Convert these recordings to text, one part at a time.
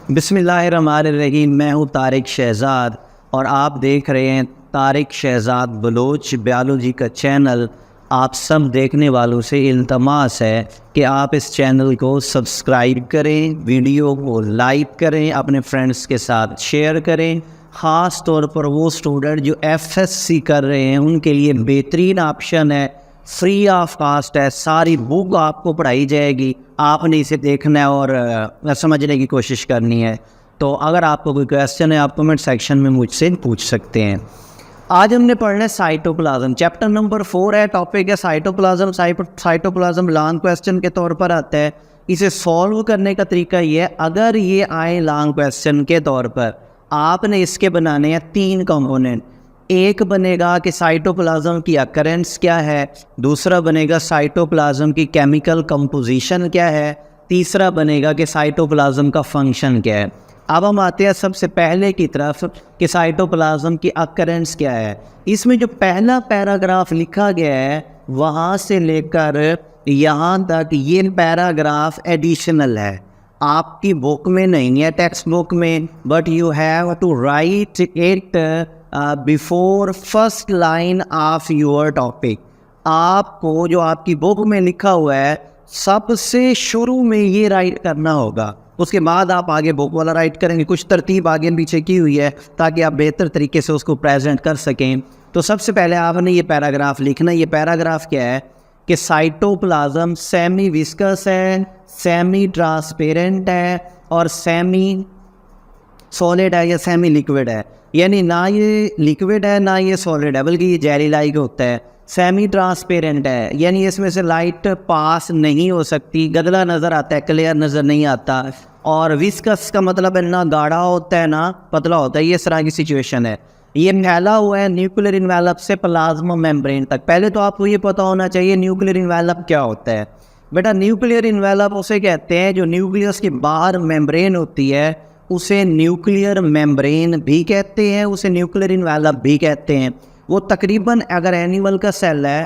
बिस्मिल्लाहिर्रहमानिर्रहीम। मैं हूँ तारिक शहज़ाद और आप देख रहे हैं तारिक शहज़ाद बलोच बायोलॉजी का चैनल। आप सब देखने वालों से इल्तमास है कि आप इस चैनल को सब्सक्राइब करें, वीडियो को लाइक करें, अपने फ्रेंड्स के साथ शेयर करें। ख़ास तौर पर वो स्टूडेंट जो FSC कर रहे हैं उनके लिए बेहतरीन ऑप्शन है, फ्री ऑफ कास्ट है। सारी बुक आपको पढ़ाई जाएगी, आपने इसे देखना है और समझने की कोशिश करनी है। तो अगर आपको कोई क्वेश्चन है आप कमेंट सेक्शन में मुझसे पूछ सकते हैं। आज हमने पढ़ना है साइटोप्लाज्म, चैप्टर नंबर 4 है, टॉपिक है साइटोप्लाज्म। साइटोप्लाज्म लॉन्ग क्वेश्चन के तौर पर आता है। इसे सॉल्व करने का तरीका ये है, अगर ये आए लॉन्ग क्वेश्चन के तौर पर, आपने इसके बनाने हैं 3 कंपोनेंट। एक बनेगा कि साइटोप्लाज्म की अकरेंस क्या है, दूसरा बनेगा साइटोप्लाज्म की केमिकल कंपोजिशन क्या है, तीसरा बनेगा कि साइटोप्लाज्म का फंक्शन क्या है। अब हम आते हैं सबसे पहले की तरफ कि साइटोप्लाज्म की अकरेंस क्या है। इसमें जो पहला पैराग्राफ लिखा गया है वहाँ से लेकर यहाँ तक ये पैराग्राफ एडिशनल है, आपकी बुक में नहीं है, टेक्स्ट बुक में, but you have to write it before first line of your topic. आपको जो आपकी बुक में लिखा हुआ है सबसे शुरू में ये राइट करना होगा, उसके बाद आप आगे बुक वाला राइट करेंगे। कुछ तरतीब आगे पीछे की हुई है ताकि आप बेहतर तरीके से उसको प्रेजेंट कर सकें। तो सबसे पहले आपने ये पैराग्राफ लिखना। ये पैराग्राफ क्या है कि साइटोप्लाज्म सेमी विस्कस है, सेमी ट्रांसपेरेंट है और सेमी सॉलिड है या सेमी लिक्विड है। यानी ना ये लिक्विड है ना ये सॉलिड है, बल्कि ये जेली लाइक होता है। सेमी ट्रांसपेरेंट है यानी इसमें से लाइट पास नहीं हो सकती, गदला नज़र आता है, क्लियर नज़र नहीं आता। और विस्कस का मतलब है ना गाढ़ा होता है ना पतला होता है, ये इस तरह की सिचुएशन है। ये फैला हुआ है न्यूक्लियर इन्वेलप से प्लाज्मा मेम्ब्रेन तक। पहले तो आपको ये पता होना चाहिए न्यूक्लियर इन्वेलप क्या होता है। बेटा न्यूक्लियर इन्वेलप उसे कहते हैं जो न्यूक्लियस के बाहर मेम्ब्रेन होती है, उसे न्यूक्लियर मेम्ब्रेन भी कहते हैं, उसे न्यूक्लियर इन्वेलप भी कहते हैं। वो तकरीबन अगर एनिमल का सेल है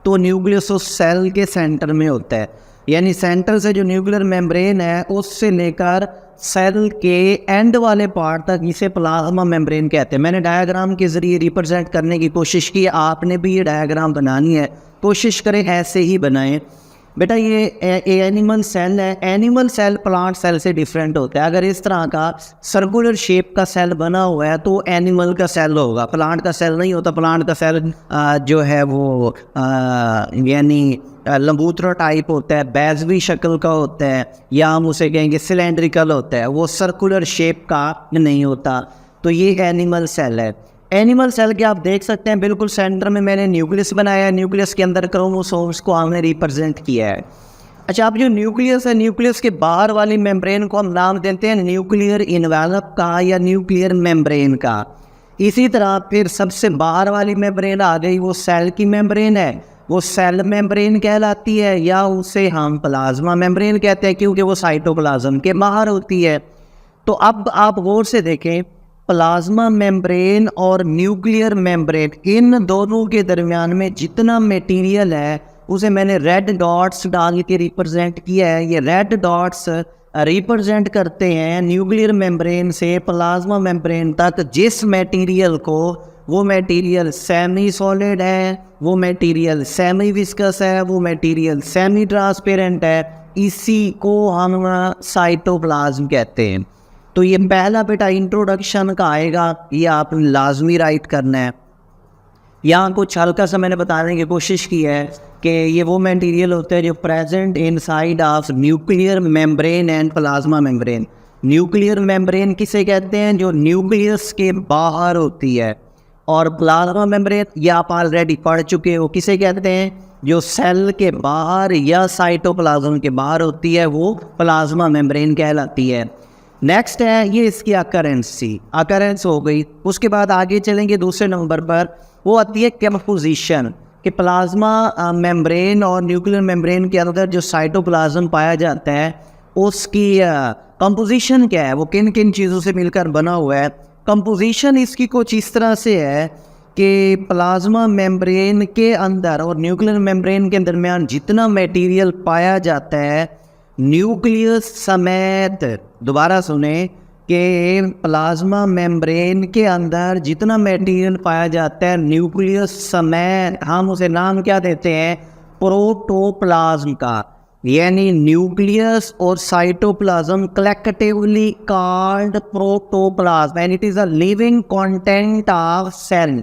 तो न्यूक्लियस उस सेल के सेंटर में होता है, यानी सेंटर से जो न्यूक्लियर मेम्ब्रेन है उससे लेकर सेल के एंड वाले पार्ट तक इसे प्लाज्मा मेम्ब्रेन कहते हैं। मैंने डायग्राम के ज़रिए रिप्रेजेंट करने की कोशिश की, आपने भी ये डायग्राम बनानी है, कोशिश करें ऐसे ही बनाएं। बेटा ये एनिमल सेल है, एनिमल सेल प्लांट सेल से डिफरेंट होता है। अगर इस तरह का सर्कुलर शेप का सेल बना हुआ है तो एनिमल का सेल होगा, प्लांट का सेल नहीं होता। प्लांट का सेल जो है वो यानी लंबूत्रा टाइप होता है, बैजवी शक्ल का होता है, या हम उसे कहेंगे सिलेंड्रिकल होता है, वो सर्कुलर शेप का नहीं होता। तो ये एनिमल सेल है। एनिमल सेल के आप देख सकते हैं बिल्कुल सेंटर में मैंने न्यूक्लियस बनाया है, न्यूक्लियस के अंदर क्रोमोसोम्स को हमने रिप्रेजेंट किया है। अच्छा, अब जो न्यूक्लियस है, न्यूक्लियस के बाहर वाली मेम्ब्रेन को हम नाम देते हैं न्यूक्लियर इन्वेलप का या न्यूक्लियर मेम्ब्रेन का। इसी तरह फिर सबसे बाहर वाली मेम्ब्रेन आ गई, वो सेल की मेम्ब्रेन है, वो सेल मेम्ब्रेन कहलाती है, या उसे हम प्लाज्मा मेम्ब्रेन कहते हैं क्योंकि वो साइटोप्लाज्म के बाहर होती है। तो अब आप गौर से देखें, प्लाज्मा मेम्ब्रेन और न्यूक्लियर मेम्ब्रेन, इन दोनों के दरमियान में जितना मटेरियल है उसे मैंने रेड डॉट्स डाल के रिप्रेजेंट किया है। ये रेड डॉट्स रिप्रेजेंट करते हैं न्यूक्लियर मेम्ब्रेन से प्लाज्मा मेम्ब्रेन तक जिस मटेरियल को, वो मटेरियल सेमी सॉलिड है, वो मटेरियल सेमी विस्कस है, वो मटेरियल सेमी ट्रांसपेरेंट है। इसी को हम साइटोप्लाज्म कहते हैं। तो ये पहला बेटा इंट्रोडक्शन का आएगा, ये आपने लाजमी राइट करना है। यहाँ कुछ हल्का सा मैंने बताने की कोशिश की है कि ये वो मटेरियल होते हैं जो present inside of nuclear membrane and plasma membrane. Nuclear membrane किसे कहते हैं? जो न्यूक्लियस के बाहर होती है। और प्लाज्मा मेम्ब्रेन ये आप ऑलरेडी पढ़ चुके हो, किसे कहते हैं? जो सेल के बाहर या साइटोप्लाज्म के बाहर होती है, वो प्लाज्मा मेम्ब्रेन कहलाती है। नेक्स्ट है ये इसकी अकरेंस हो गई। उसके बाद आगे चलेंगे दूसरे नंबर पर, वो आती है कंपोजिशन, कि प्लाज्मा मेम्ब्रेन और न्यूक्लियर मेम्ब्रेन के अंदर जो साइटोप्लाज्म पाया जाता है उसकी कंपोजिशन क्या है, वो किन किन चीज़ों से मिलकर बना हुआ है। कंपोजिशन इसकी कुछ इस तरह से है कि प्लाज्मा मेम्ब्रेन के अंदर और न्यूक्लियर मेम्ब्रेन के दरमियान जितना मटेरियल पाया जाता है न्यूक्लियस समेत, दोबारा सुने, कि प्लाज्मा मेम्ब्रेन के अंदर जितना मटेरियल पाया जाता है न्यूक्लियस समेत, हम उसे नाम क्या देते हैं, प्रोटोप्लाज्म का। यानी न्यूक्लियस और cytoplasm collectively called protoplasm and it is a living content of cell.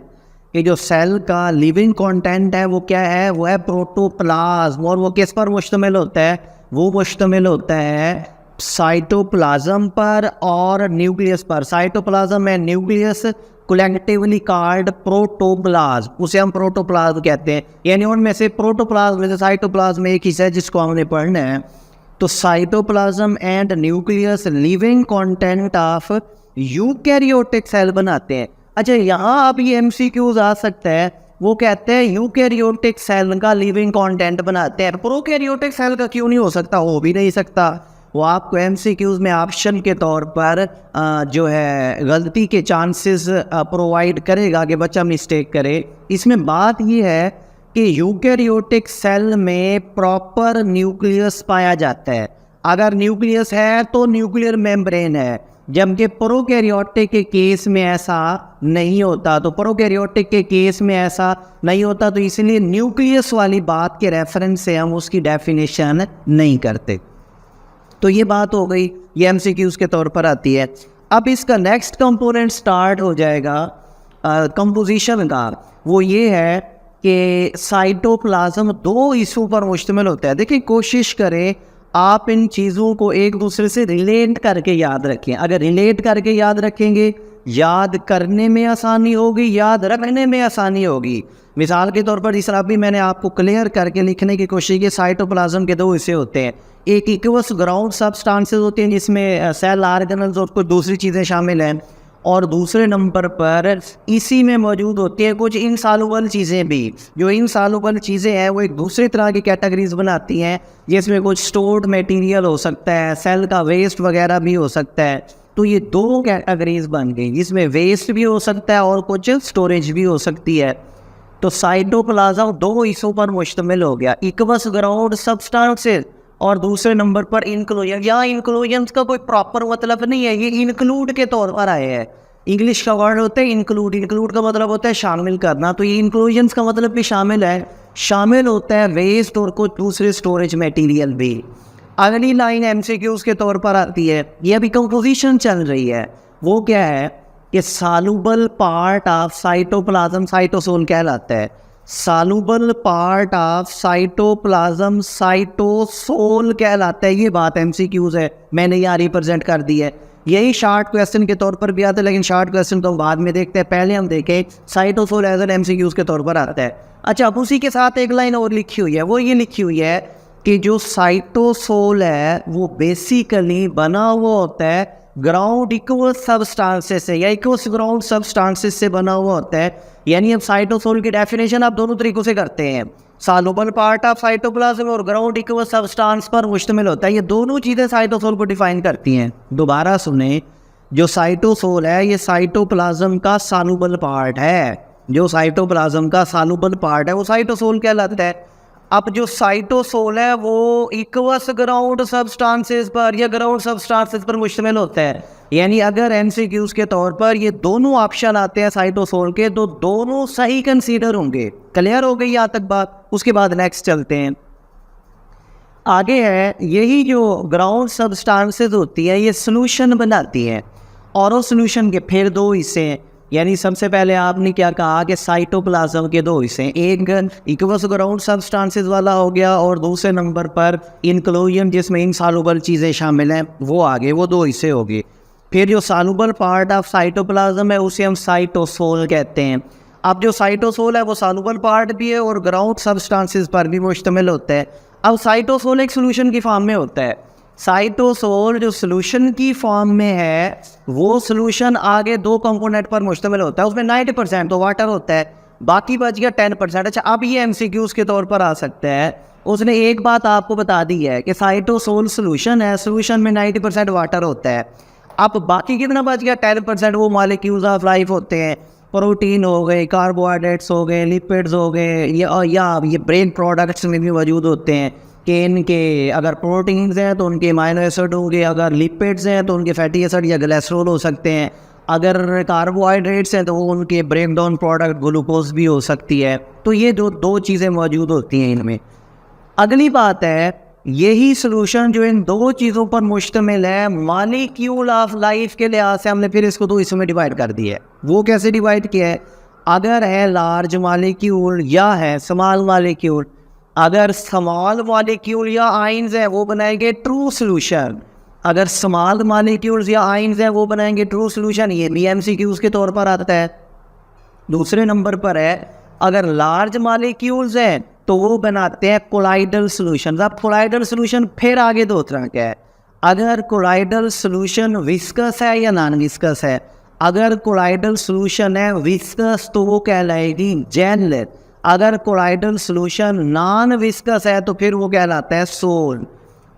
ये जो सेल का लिविंग कंटेंट है वो क्या है, वो है प्रोटोप्लाज्म। और वो किस पर मुश्तमिल होता है, वो मुश्तमिल होता है साइटोप्लाज्म पर और न्यूक्लियस पर। Cytoplasm and nucleus collectively called protoplasm, उसे हम प्रोटोप्लाज्म कहते हैं। यानी उनमें से प्रोटोप्लाज्म में से साइटोप्लाज्म एक हिस्सा है जिसको हमने पढ़ना है। तो cytoplasm and nucleus living content of eukaryotic cell बनाते हैं। अच्छा, यहाँ अब ये MCQs आ सकता है। वो कहते हैं यूकैरियोटिक सेल का लिविंग कंटेंट बनाते हैं, प्रोकैरियोटिक सेल का क्यों नहीं हो सकता, हो भी नहीं सकता। वो आपको MCQs में ऑप्शन के तौर पर जो है गलती के चांसेस प्रोवाइड करेगा कि बच्चा मिस्टेक करे। इसमें बात ये है कि यूकैरियोटिक सेल में प्रॉपर न्यूक्लियस पाया जाता है। अगर न्यूक्लियस है तो न्यूक्लियर मेम्ब्रेन है, जबकि प्रोकैरियोटिक के केस में ऐसा नहीं होता। तो प्रोकैरियोटिक के केस में ऐसा नहीं होता, तो इसलिए न्यूक्लियस वाली बात के रेफरेंस से हम उसकी डेफिनेशन नहीं करते। तो ये बात हो गई, ये MCQs के तौर पर आती है। अब इसका नेक्स्ट कंपोनेंट स्टार्ट हो जाएगा कंपोजिशन का। वो ये है कि साइटोप्लाज्म दो हिस्सों पर मुश्तमिल होता है। देखिए, कोशिश करें आप इन चीज़ों को एक दूसरे से रिलेट करके याद रखें। अगर रिलेट करके याद रखेंगे, याद करने में आसानी होगी, याद रखने में आसानी होगी। मिसाल के तौर पर इस तरह भी मैंने आपको क्लियर करके लिखने की कोशिश की। साइटोप्लाज्म के दो हिस्से होते हैं, एक इक्वस ग्राउंड सब्सटेंसेस होते हैं जिसमें सेल ऑर्गेनल्स और कुछ दूसरी चीज़ें शामिल हैं, और दूसरे नंबर पर इसी में मौजूद होती है कुछ इनसॉल्युबल चीज़ें भी। जो इनसॉल्युबल चीज़ें हैं वो एक दूसरी तरह की कैटेगरीज बनाती हैं, जिसमें कुछ स्टोर्ड मटेरियल हो सकता है, सेल का वेस्ट वगैरह भी हो सकता है। तो ये दो कैटेगरीज बन गई, जिसमें वेस्ट भी हो सकता है और कुछ स्टोरेज भी हो सकती है। तो साइटोप्लाज्म दो हिस्सों पर मुश्तमिल हो गया, इक्वस ग्राउंड सब्सटेंसेस और दूसरे नंबर पर इंक्लूजन। यहाँ इंक्लूजन का कोई प्रॉपर मतलब नहीं है, ये इंक्लूड के तौर पर आए हैं। इंग्लिश का वर्ड होता है इंक्लूड, इंक्लूड का मतलब होता है शामिल करना। तो ये इंक्लूजन का मतलब भी शामिल है, शामिल होता है वेस्ट और कुछ दूसरे स्टोरेज मटेरियल भी। अगली लाइन MCQs के तौर पर आती है, ये अभी कंपोजिशन चल रही है। वो क्या है कि soluble part of cytoplasm cytosol कहलाता है। Soluble part of cytoplasm cytosol कहलाता है। ये बात MCQs है, मैंने यहाँ रिप्रेजेंट कर दी है। यही शॉर्ट क्वेश्चन के तौर पर भी आता है, लेकिन शॉर्ट क्वेश्चन तो बाद में देखते हैं। पहले हम देखें साइटोसोल एज एन MCQs के तौर पर आता है। अच्छा, अब उसी के साथ एक लाइन और लिखी हुई है, वो ये लिखी हुई है कि जो साइटोसोल है वो बेसिकली बना हुआ होता है ग्राउंड इक्वस सब्सटेंसेस से, या इक्वस ग्राउंड सब्सटेंसेस से बना हुआ होता है। यानी अब साइटोसोल की डेफिनेशन आप दोनों तरीकों से करते हैं, सॉल्युबल पार्ट ऑफ साइटोप्लाज्म और ग्राउंड इक्वस सब्सटेंस पर मुश्तमिल होता है। ये दोनों चीज़ें साइटोसोल को डिफाइन करती हैं। दोबारा सुने, जो साइटोसोल है ये साइटोप्लाज्म का सॉल्युबल पार्ट है। जो साइटोप्लाज्म का सॉल्युबल पार्ट है वो साइटोसोल कहलाता है। अब जो साइटोसोल है वो इक्वस ग्राउंड सब्सटेंसेस पर या ग्राउंड सब्सटेंसेस पर मुश्तमिल होता है। यानी अगर MCQs के तौर पर ये दोनों ऑप्शन आते हैं साइटोसोल के, तो दोनों सही कंसीडर होंगे। क्लियर हो गई यहाँ तक बात? उसके बाद नेक्स्ट चलते हैं। आगे है, यही जो ग्राउंड सब्सटेंसेस होती है ये सोल्यूशन बनाती है, और उस सोल्यूशन के फिर दो हिस्से हैं। यानी सबसे पहले आपने क्या कहा कि साइटोप्लाज्म के दो हिस्से, एक इक्वस ग्राउंड सब्सटेंसेस वाला हो गया और दूसरे नंबर पर इंक्लूजन जिसमें इनसॉल्युबल चीज़ें शामिल हैं वो आगे, वो दो हिस्से हो गए। फिर जो सॉल्युबल पार्ट ऑफ साइटोप्लाज्म है उसे हम साइटोसोल कहते हैं। अब जो साइटोसोल है वो सॉल्युबल पार्ट भी है और ग्राउंड सब्सटेंसेस पर भी मुश्तमिल होता है। अब साइटोसोल एक सोल्यूशन की फॉर्म में होता है। साइटोसोल जो सोल्यूशन की फॉर्म में है वो सोल्यूशन आगे दो कंपोनेंट पर मुश्तमिल होता है। उसमें 90% तो वाटर होता है, बाकी बच गया 10%। अच्छा, अब ये MCQs के तौर पर आ सकता है। उसने एक बात आपको बता दी है कि साइटोसोल सोल्यूशन है, सोल्यूशन में 90% वाटर होता है। अब बाकी कितना बच गया? 10%। वो मॉलिक्यूल्स ऑफ लाइफ होते हैं, प्रोटीन हो गए, कार्बोहाइड्रेट्स हो गए, लिपिड्स हो गए, या ये ब्रेन प्रोडक्ट्स में भी मौजूद होते हैं। कि इनके अगर प्रोटीन्स हैं तो उनके अमाइनो एसिड होंगे, अगर लिपिड्स हैं तो उनके फैटी एसिड या ग्लिसरॉल हो सकते हैं, अगर कार्बोहाइड्रेट्स हैं तो वो उनके ब्रेक डाउन प्रोडक्ट ग्लूकोज भी हो सकती है। तो ये जो दो चीज़ें मौजूद होती हैं इनमें। अगली बात है, यही सोल्यूशन जो इन दो चीज़ों पर मुश्तमिल है, मॉलिक्यूल ऑफ लाइफ के लिहाज से हमने फिर इसको दो हिस्सों में डिवाइड कर दिया है। वो कैसे डिवाइड किया है? अगर है लार्ज मॉलिक्यूल या है स्मॉल मॉलिक्यूल, अगर स्मॉल मॉलिक्यूल या आयंस है वो बनाएंगे ट्रू सोल्यूशन, अगर स्मॉल मॉलिक्यूल्स या आयंस है वो बनाएंगे ट्रू सोल्यूशन। ये भी एमसीक्यूज के तौर पर आता है। दूसरे नंबर पर है, अगर लार्ज मॉलिक्यूल्स हैं तो वो बनाते हैं कोलाइडल सोल्यूशन। अब कोलाइडल सोल्यूशन फिर आगे दो तरह का है, अगर कोलाइडल सोल्यूशन विस्कस है या नॉन विस्कस है। अगर कोलाइडल सोल्यूशन है विस्कस तो वो कहलाएगी जेल, अगर कोलाइडल सोल्यूशन नॉन विस्कस है तो फिर वो कहलाता है सोल।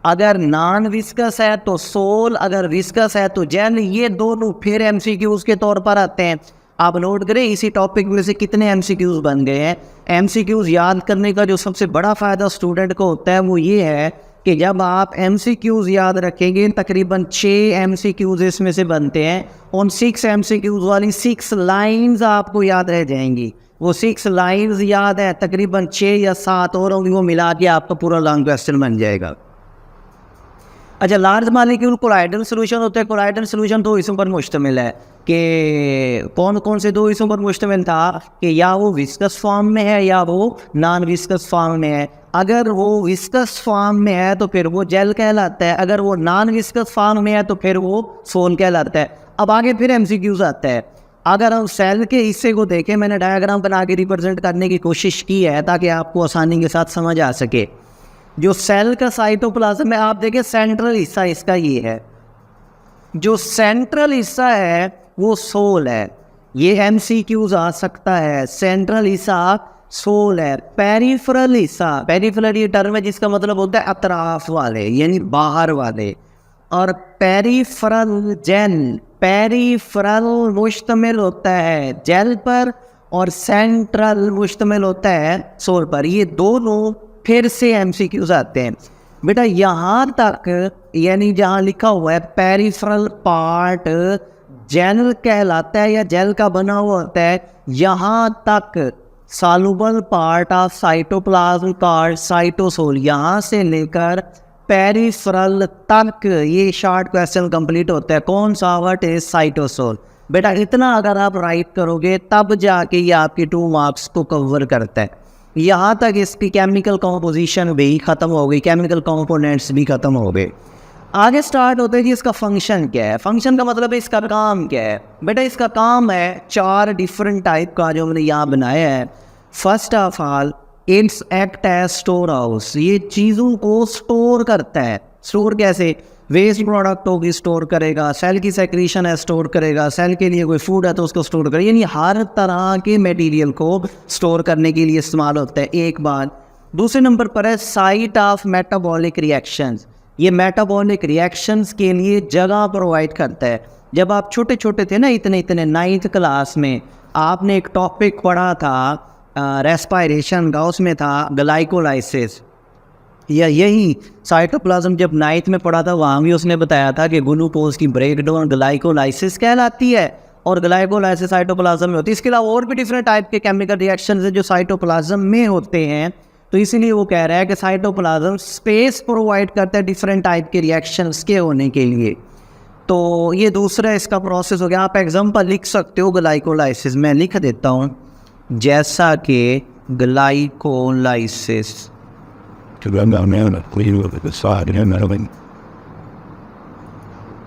अगर नॉन विस्कस है तो सोल, अगर विस्कस है तो जेल। ये दोनों फिर एमसीक्यूज के तौर पर आते हैं। आप नोट करें इसी टॉपिक में से कितने एमसीक्यूज बन गए हैं। एमसीक्यूज याद करने का जो सबसे बड़ा फ़ायदा स्टूडेंट को होता है वो ये है कि जब आप एमसीक्यूज याद रखेंगे, तकरीबन 6 एमसीक्यूज इसमें से बनते हैं, उन 6 एमसीक्यूज वाली 6 लाइंस आपको याद रह जाएंगी। वो 6 लाइंस याद है, तकरीबन 6 या 7 और होंगी, वो मिला के आपका पूरा लॉन्ग क्वेश्चन बन जाएगा। अच्छा, लार्ज मॉलिक्यूल कोलाइडल सोल्यूशन होता है। कोलाइडल सोल्यूशन दो हिस्सों पर मुश्तमिल है कि कौन कौन से दो हिस्सों पर मुश्तमिल था कि या वो विस्कस फॉर्म में है या वो नॉन विस्कस फॉर्म में है। अगर वो विस्कस फॉर्म में है तो फिर वो जेल कहलाता है, अगर वो नॉन विस्कस फॉर्म में है तो फिर वो सोल कहलाता है। अब आगे फिर एमसीक्यूज आता है। अगर हम सेल के हिस्से को देखें, मैंने डायग्राम बना के रिप्रेजेंट करने की कोशिश की है ताकि आपको आसानी के साथ समझ आ सके। जो सेल का साइटोप्लाज्म है, आप देखें सेंट्रल हिस्सा इसका ये है, जो सेंट्रल हिस्सा है वो सोल है। ये एमसीक्यूज आ सकता है, सेंट्रल हिस्सा सोल है। पेरिफेरल हिस्सा, पेरिफेरल ये टर्म है जिसका मतलब होता है अतराफ वाले यानी बाहर वाले, और पेरिफेरल जेल, पेरिफेरल मुश्तमिल होता है जेल पर और सेंट्रल मुश्तमिल होता है सोल पर। ये दोनों फिर से एमसीक्यूज आते हैं बेटा। यहाँ तक यानी जहाँ लिखा हुआ है पेरिफेरल पार्ट जेल कहलाता है या जेल का बना हुआ होता है, यहाँ तक soluble part of cytoplasm called cytosol, यहाँ से लेकर पेरिफेरल तक ये शॉर्ट क्वेश्चन कंप्लीट होता है। कौन सा? What is cytosol. बेटा इतना अगर आप राइट करोगे तब जाके ये आपके 2 मार्क्स को कवर करता है। यहाँ तक इसकी केमिकल कंपोजिशन भी ख़त्म हो गई, केमिकल कंपोनेंट्स भी ख़त्म हो गए। आगे स्टार्ट होता है कि इसका फंक्शन क्या है। फंक्शन का मतलब है इसका काम क्या है। बेटा इसका काम है 4 डिफरेंट टाइप का जो हमने यहाँ बनाया है। First of all it's act as store house, ये चीज़ों को स्टोर करता है। स्टोर कैसे? वेस्ट प्रोडक्ट होगी स्टोर करेगा, सेल की सेक्रीशन है स्टोर करेगा, सेल के लिए कोई फूड है तो उसको स्टोर करेगा, यानी हर तरह के मटेरियल को स्टोर करने के लिए इस्तेमाल होता है। एक बात। दूसरे नंबर पर है साइट ऑफ मेटाबॉलिक रिएक्शंस, ये मेटाबॉलिक रिएक्शंस के लिए जगह प्रोवाइड करता है। जब आप छोटे छोटे थे ना, इतने 9th क्लास में, आपने एक टॉपिक पढ़ा था रेस्पायरेशन का, उसमें था ग्लाइकोलाइसिस, या यही साइटोप्लाज्म जब 9th में पढ़ा था वहाँ भी उसने बताया था कि ग्लूकोज की ब्रेकडाउन ग्लाइकोलाइसिस कहलाती है और ग्लाइकोलाइसिस साइटोप्लाज्म में होती है। इसके अलावा और भी डिफरेंट टाइप के केमिकल रिएक्शंस हैं जो साइटोप्लाज्म में होते हैं, तो इसीलिए वो कह रहा है कि साइटोप्लाज्म स्पेस प्रोवाइड करता है डिफरेंट टाइप के रिएक्शंस के होने के लिए। तो ये दूसरा इसका प्रोसेस हो गया। आप एग्जाम्पल लिख सकते हो ग्लाइकोलाइसिस, मैं लिख देता हूँ, जैसा कि ग्लाइकोलाइसिस,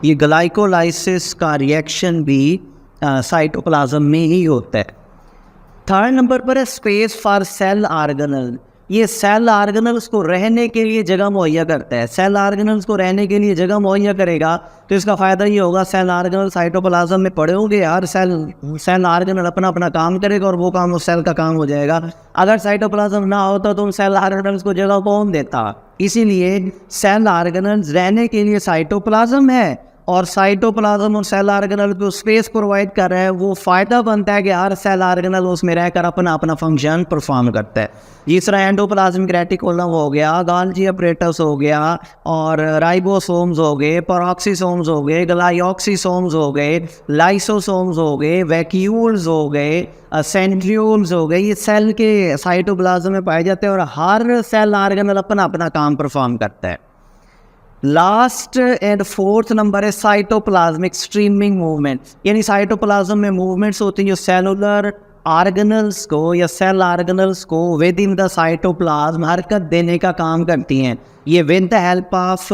ये ग्लाइकोलाइसिस का रिएक्शन भी साइटोप्लाज्म में ही होता है। थर्ड नंबर पर है स्पेस फॉर सेल ऑर्गेनल, ये सेल ऑर्गेनल्स को रहने के लिए जगह मुहैया करता है। सेल ऑर्गेनल्स को रहने के लिए जगह मुहैया करेगा तो इसका फ़ायदा ये होगा, सेल ऑर्गेनल साइटोप्लाज्म में पड़े होंगे, हर सेल ऑर्गेनल अपना अपना काम करेगा और वो काम उस सेल का काम हो जाएगा। अगर साइटोप्लाज्म ना होता तो उन सेल ऑर्गेनल्स को जगह कौन देता? इसीलिए सेल ऑर्गेनल्स रहने के लिए साइटोप्लाज्म है और साइटोप्लाज्म और सेल ऑर्गेनल को स्पेस प्रोवाइड कर रहा है, वो फ़ायदा बनता है कि हर सेल ऑर्गेनल उसमें रहकर अपना अपना फंक्शन परफॉर्म करता है। तीसरा एंडोप्लाज्मिक रेटिकुलम हो गया, गोल्गी अपरेटस हो गया, और राइबोसोम्स हो गए, पेरोक्सीसोम्स हो गए, ग्लाइऑक्सीसोम्स हो गए, लाइसोसोम्स हो गए, वैक्यूल्स हो गए, सेंट्रियोल्स हो गए। ये सेल के साइटोप्लाज्म में पाए जाते हैं और हर सेल ऑर्गेनल अपना अपना काम परफॉर्म करता है। लास्ट एंड फोर्थ नंबर है साइटोप्लाज्मिक स्ट्रीमिंग मूवमेंट, यानी साइटोप्लाज्म में मूवमेंट्स होती हैं जो सेलुलर ऑर्गेनल्स को या सेल ऑर्गेनल्स को विद इन द साइटोप्लाज्म हरकत देने का काम करती हैं। ये with the help of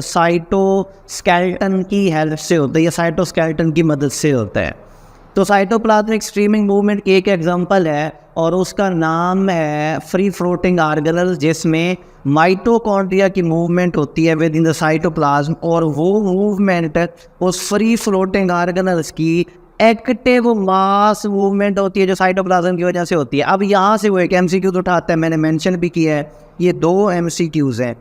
cytoskeleton की हेल्प से होता है या साइटोस्केलेटन की मदद से होता है। तो साइटोप्लाज्मिक स्ट्रीमिंग मूवमेंट की एक एग्जांपल है और उसका नाम है फ्री फ्लोटिंग ऑर्गेनल, जिसमें माइटोकॉन्ड्रिया की मूवमेंट होती है विद इन द साइटोप्लाज्म, और वो मूवमेंट उस फ्री फ्लोटिंग ऑर्गेनल्स की एक्टिव मास मूवमेंट होती है जो साइटोप्लाज्म की वजह से होती है। अब यहाँ से वो एक एमसीक्यूज उठाता है, मैंने मेंशन भी किया है, ये 2 एमसीक्यूज हैं।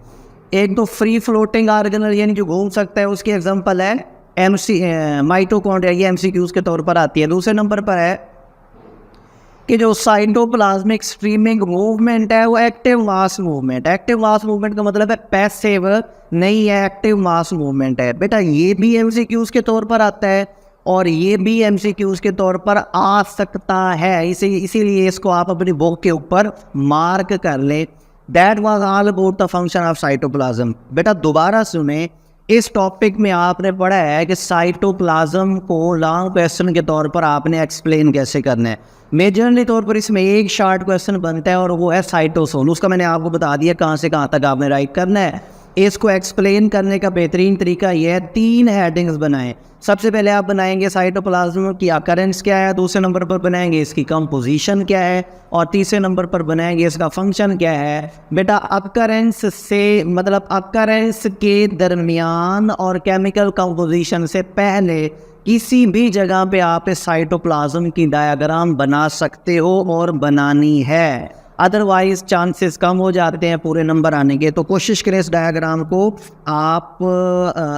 एक तो फ्री फ्लोटिंग ऑर्गेनल यानी जो घूम सकता है, उसकी एग्जांपल है माइटोकॉन्ड्रिया, ये एमसीक्यूज के तौर पर आती है। दूसरे नंबर पर है कि जो साइटोप्लाज्मिक स्ट्रीमिंग मूवमेंट है वो active mass movement. Active mass movement का मतलब है पैसिव नहीं है, एक्टिव मास मूवमेंट है। बेटा ये भी एमसीक्यूज के तौर पर आता है और ये भी एमसीक्यूज के तौर पर आ सकता है, इसीलिए इसको आप अपनी बुक के ऊपर मार्क कर लें। That was all about the function of cytoplasm. बेटा दोबारा सुने, इस टॉपिक में आपने पढ़ा है कि साइटोप्लाज्म को लॉन्ग क्वेश्चन के तौर पर आपने एक्सप्लेन कैसे करना है। मेजरली तौर पर इसमें एक शॉर्ट क्वेश्चन बनता है और वो है साइटोसोल, उसका मैंने आपको बता दिया कहाँ से कहाँ तक आपने राइट करना है। इसको एक्सप्लेन करने का बेहतरीन तरीका यह है, 3 हेडिंग्स बनाएं। सबसे पहले आप बनाएंगे साइटोप्लाज्म की अकरेंस क्या है, दूसरे नंबर पर बनाएंगे इसकी कंपोजिशन क्या है, और तीसरे नंबर पर बनाएंगे इसका फंक्शन क्या है। बेटा अकरेंस से मतलब अकरेंस के दरमियान और केमिकल कंपोजिशन से पहले किसी भी जगह पे आप इस साइटोप्लाज्म की डायग्राम बना सकते हो और बनानी है, अदरवाइज चांसेस कम हो जाते हैं पूरे नंबर आने के। तो कोशिश करें इस डायग्राम को आप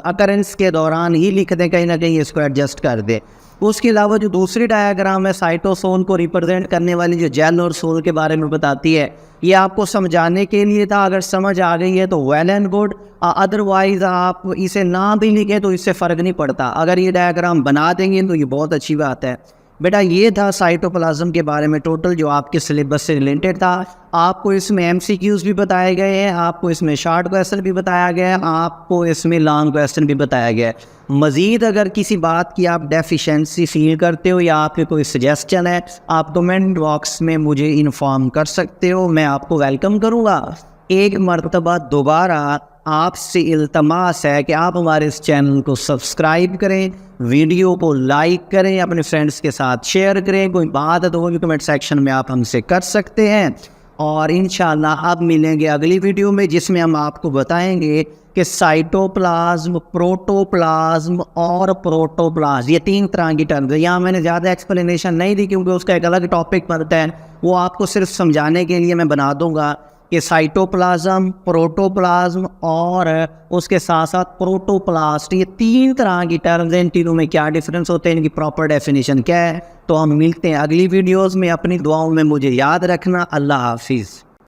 अकरेंस के दौरान ही लिख दें, कहीं ना कहीं इसको एडजस्ट कर दें। उसके अलावा जो दूसरी डायग्राम है साइटोसोल को रिप्रेजेंट करने वाली, जो जेल और सोल के बारे में बताती है, ये आपको समझाने के लिए था। अगर समझ आ गई है तो वेल एंड गुड, अदरवाइज आप इसे ना भी लिखें तो इससे फ़र्क नहीं पड़ता। अगर ये डायग्राम बना देंगे तो ये बहुत अच्छी बात है। बेटा ये था साइटोप्लाज्म के बारे में टोटल जो आपके सिलेबस से रिलेटेड था। आपको इसमें एमसीक्यूज भी बताए गए हैं, आपको इसमें शॉर्ट क्वेश्चन भी बताया गया है, आपको इसमें लॉन्ग क्वेश्चन भी बताया गया है। मज़ीद अगर किसी बात की आप डेफिशिएंसी फील करते हो या आपके कोई सजेस्चन है, आप कमेंट बॉक्स में मुझे इन्फॉर्म कर सकते हो, मैं आपको वेलकम करूँगा। एक मरतबा दोबारा आपसे इल्तमास है कि आप हमारे इस चैनल को सब्सक्राइब करें, वीडियो को लाइक करें, अपने फ्रेंड्स के साथ शेयर करें। कोई बात है तो वो भी कमेंट सेक्शन में आप हमसे कर सकते हैं। और इंशाल्लाह अब मिलेंगे अगली वीडियो में, जिसमें हम आपको बताएंगे कि साइटोप्लाज्म, प्रोटोप्लाज्म और प्रोटोप्लाज्म, ये 3 तरह की टर्म्स है। यहाँ मैंने ज़्यादा एक्सप्लेनेशन नहीं दी क्योंकि उसका एक अलग टॉपिक बनता है, वो आपको सिर्फ समझाने के लिए मैं बना दूँगा कि साइटोप्लाज्म, प्रोटोप्लाज्म और उसके साथ साथ प्रोटोप्लास्ट, ये 3 तरह की टर्म्स हैं। इन तीनों में क्या डिफरेंस होते हैं, इनकी प्रॉपर डेफिनेशन क्या है। तो हम मिलते हैं अगली वीडियोस में। अपनी दुआओं में मुझे याद रखना। अल्लाह हाफिज़।